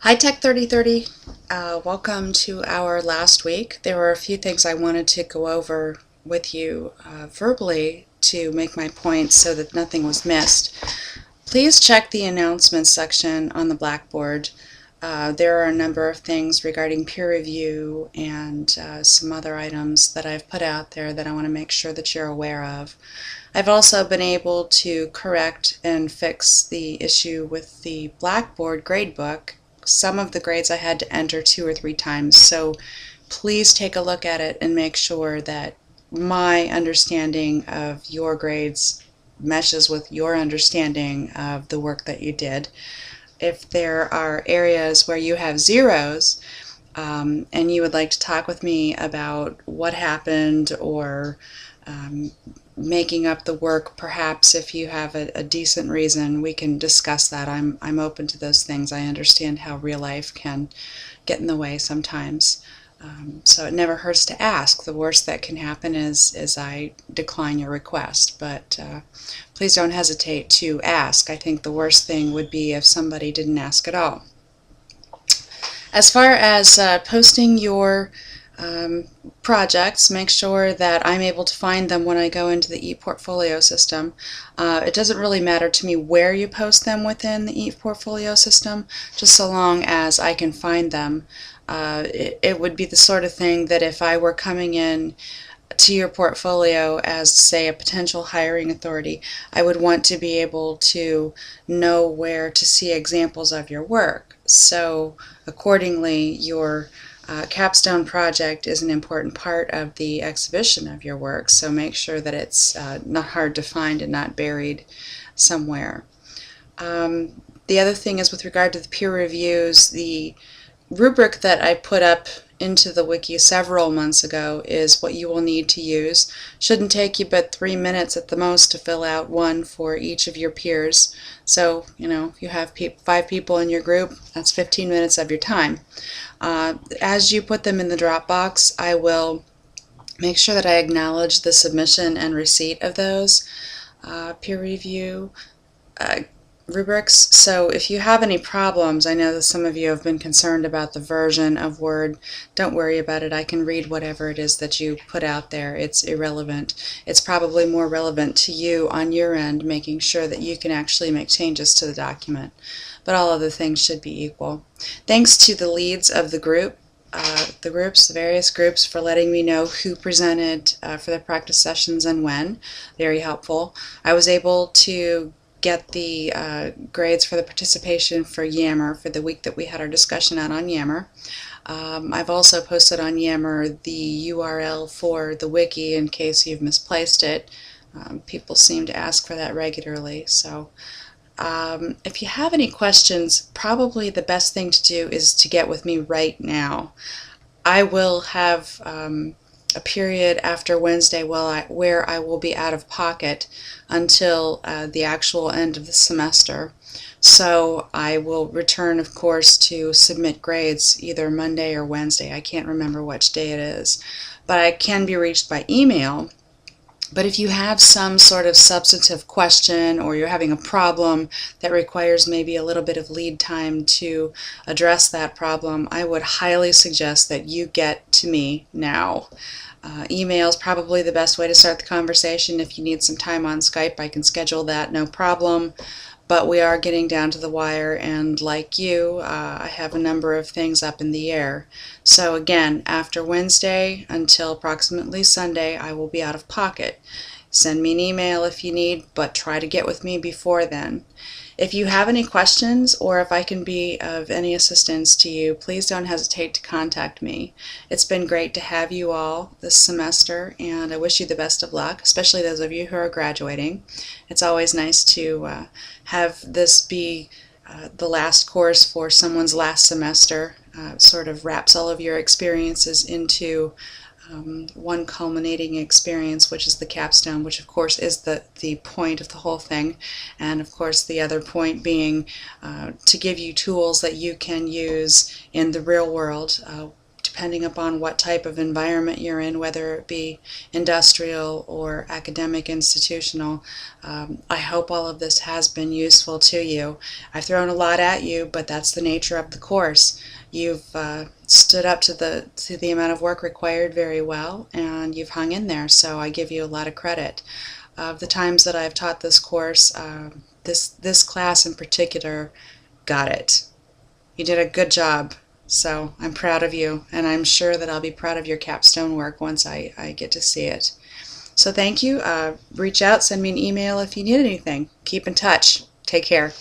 Hi Tech 3030, welcome to our last week. There were a few things I wanted to go over with you verbally to make my points so that nothing was missed. Please check the announcements section on the Blackboard. There are a number of things regarding peer review and some other items that I've put out there that I want to make sure that you're aware of. I've also been able to correct and fix the issue with the Blackboard gradebook. Some of the grades I had to enter 2 or 3 times, so please take a look at it and make sure that my understanding of your grades meshes with your understanding of the work that you did. If there are areas where you have zeros and you would like to talk with me about what happened or making up the work, perhaps if you have a decent reason, we can discuss that. I'm open to those things. I understand how real life can get in the way sometimes. So it never hurts to ask. The worst that can happen is I decline your request, but please don't hesitate to ask. I think the worst thing would be if somebody didn't ask at all. As far as posting your projects, make sure that I'm able to find them when I go into the ePortfolio system. It doesn't really matter to me where you post them within the ePortfolio system, just so long as I can find them. It would be the sort of thing that if I were coming in to your portfolio as, say, a potential hiring authority, I would want to be able to know where to see examples of your work. So accordingly, your capstone project is an important part of the exhibition of your work, so make sure that it's not hard to find and not buried somewhere. The other thing is with regard to the peer reviews, the rubric that I put up into the wiki several months ago is what you will need to use. Shouldn't take you but 3 minutes at the most to fill out one for each of your peers. So, if you have 5 people in your group, that's 15 minutes of your time. As you put them in the Dropbox, I will make sure that I acknowledge the submission and receipt of those peer review rubrics. So if you have any problems, I know that some of you have been concerned about the version of Word. Don't worry about it. I can read whatever it is that you put out there. It's irrelevant. It's probably more relevant to you on your end, making sure that you can actually make changes to the document. But all other things should be equal. Thanks to the leads of the group, the various groups, for letting me know who presented for the practice sessions and when. Very helpful. I was able to get the grades for the participation for Yammer for the week that we had our discussion out on Yammer. I've also posted on Yammer the URL for the wiki in case you've misplaced it. People seem to ask for that regularly. So if you have any questions, probably the best thing to do is to get with me right now. I will have a period after Wednesday where I will be out of pocket until the actual end of the semester. So I will return, of course, to submit grades either Monday or Wednesday. I can't remember which day it is. But I can be reached by email. But if you have some sort of substantive question or you're having a problem that requires maybe a little bit of lead time to address that problem, I would highly suggest that you get to me now. Email is probably the best way to start the conversation. If you need some time on Skype, I can schedule that, no problem. But we are getting down to the wire, and like you, I have a number of things up in the air. So again, after Wednesday until approximately Sunday, I will be out of pocket. Send me an email if you need, but try to get with me before then. If you have any questions or if I can be of any assistance to you, please don't hesitate to contact me. It's been great to have you all this semester, and I wish you the best of luck, especially those of you who are graduating. It's always nice to have this be the last course for someone's last semester. It sort of wraps all of your experiences into one culminating experience, which is the capstone, which of course is the point of the whole thing, and of course the other point being to give you tools that you can use in the real world to depending upon what type of environment you're in, whether it be industrial or academic institutional. I hope all of this has been useful to you. I've thrown a lot at you, but that's the nature of the course. You've stood up to the amount of work required very well, and you've hung in there, so I give you a lot of credit. Of the times that I've taught this course, this class in particular got it. You did a good job, so I'm proud of you, and I'm sure that I'll be proud of your capstone work once I get to see it. So thank you. Reach out, send me an email if you need anything. Keep in touch. Take care.